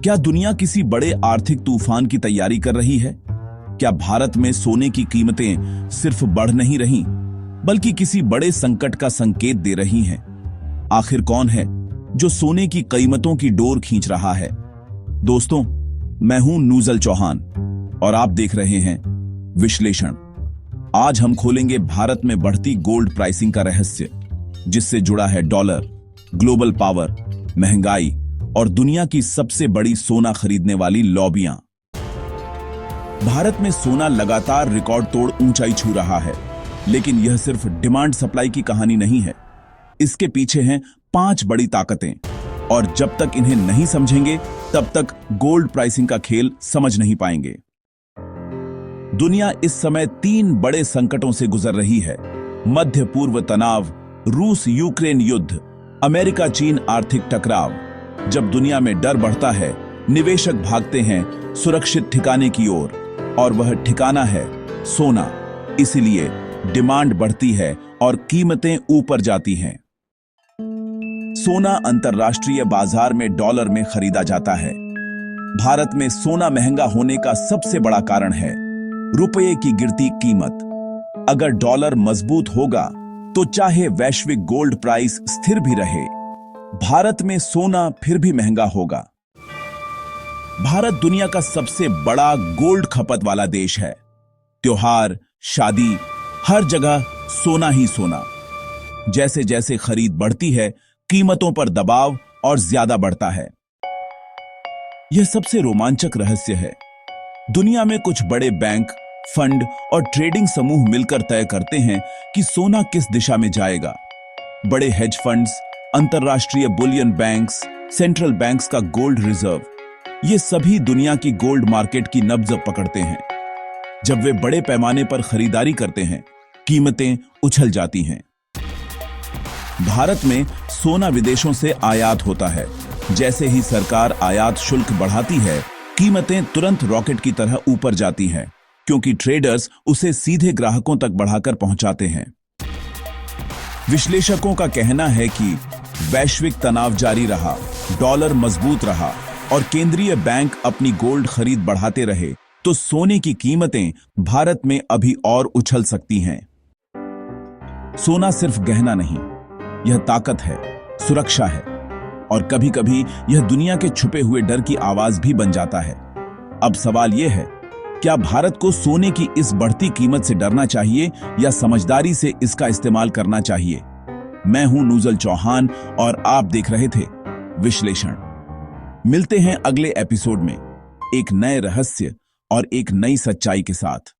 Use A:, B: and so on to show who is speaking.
A: क्या दुनिया किसी बड़े आर्थिक तूफान की तैयारी कर रही है? क्या भारत में सोने की कीमतें सिर्फ बढ़ नहीं रहीं, बल्कि किसी बड़े संकट का संकेत दे रही हैं? आखिर कौन है जो सोने की कीमतों की डोर खींच रहा है? दोस्तों, मैं हूं नूजल चौहान और आप देख रहे हैं विश्लेषण। आज हम खोलेंगे भारत में बढ़ती गोल्ड प्राइसिंग का रहस्य, जिससे जुड़ा है डॉलर, ग्लोबल पावर, महंगाई और दुनिया की सबसे बड़ी सोना खरीदने वाली लॉबियां। भारत में सोना लगातार रिकॉर्ड तोड़ ऊंचाई छू रहा है, लेकिन यह सिर्फ डिमांड सप्लाई की कहानी नहीं है। इसके पीछे हैं 5 बड़ी ताकतें, और जब तक इन्हें नहीं समझेंगे तब तक गोल्ड प्राइसिंग का खेल समझ नहीं पाएंगे। दुनिया इस समय 3 बड़े संकटों से गुजर रही है: मध्य पूर्व तनाव, रूस यूक्रेन युद्ध, अमेरिका चीन आर्थिक टकराव। जब दुनिया में डर बढ़ता है, निवेशक भागते हैं सुरक्षित ठिकाने की ओर, और वह ठिकाना है सोना। इसीलिए डिमांड बढ़ती है और कीमतें ऊपर जाती हैं। सोना अंतर्राष्ट्रीय बाजार में डॉलर में खरीदा जाता है। भारत में सोना महंगा होने का सबसे बड़ा कारण है रुपये की गिरती कीमत। अगर डॉलर मजबूत होगा तो चाहे वैश्विक गोल्ड प्राइस स्थिर भी रहे, भारत में सोना फिर भी महंगा होगा। भारत दुनिया का सबसे बड़ा गोल्ड खपत वाला देश है। त्योहार, शादी, हर जगह सोना ही सोना। जैसे जैसे खरीद बढ़ती है, कीमतों पर दबाव और ज्यादा बढ़ता है। यह सबसे रोमांचक रहस्य है। दुनिया में कुछ बड़े बैंक, फंड और ट्रेडिंग समूह मिलकर तय करते हैं कि सोना किस दिशा में जाएगा। बड़े हेज फंड्स, अंतर्राष्ट्रीय बुलियन बैंक्स, सेंट्रल बैंक्स का गोल्ड रिजर्व, ये सभी दुनिया की गोल्ड मार्केट की नब्ज पकड़ते हैं। जब वे बड़े पैमाने पर खरीदारी करते हैं, कीमतें उछल जाती हैं। भारत में सोना विदेशों से आयात होता है। जैसे ही सरकार आयात शुल्क बढ़ाती है, कीमतें तुरंत रॉकेट की तरह ऊपर जाती हैं, क्योंकि ट्रेडर्स उसे सीधे ग्राहकों तक बढ़ाकर पहुंचाते हैं। विश्लेषकों का कहना है कि वैश्विक तनाव जारी रहा, डॉलर मजबूत रहा और केंद्रीय बैंक अपनी गोल्ड खरीद बढ़ाते रहे, तो सोने की कीमतें भारत में अभी और उछल सकती हैं। सोना सिर्फ गहना नहीं, यह ताकत है, सुरक्षा है, और कभी-कभी यह दुनिया के छुपे हुए डर की आवाज भी बन जाता है। अब सवाल यह है, क्या भारत को सोने की इस बढ़ती कीमत से डरना चाहिए या समझदारी से इसका इस्तेमाल करना चाहिए? मैं हूं नूजल चौहान और आप देख रहे थे विश्लेषण। मिलते हैं अगले एपिसोड में एक नए रहस्य और एक नई सच्चाई के साथ।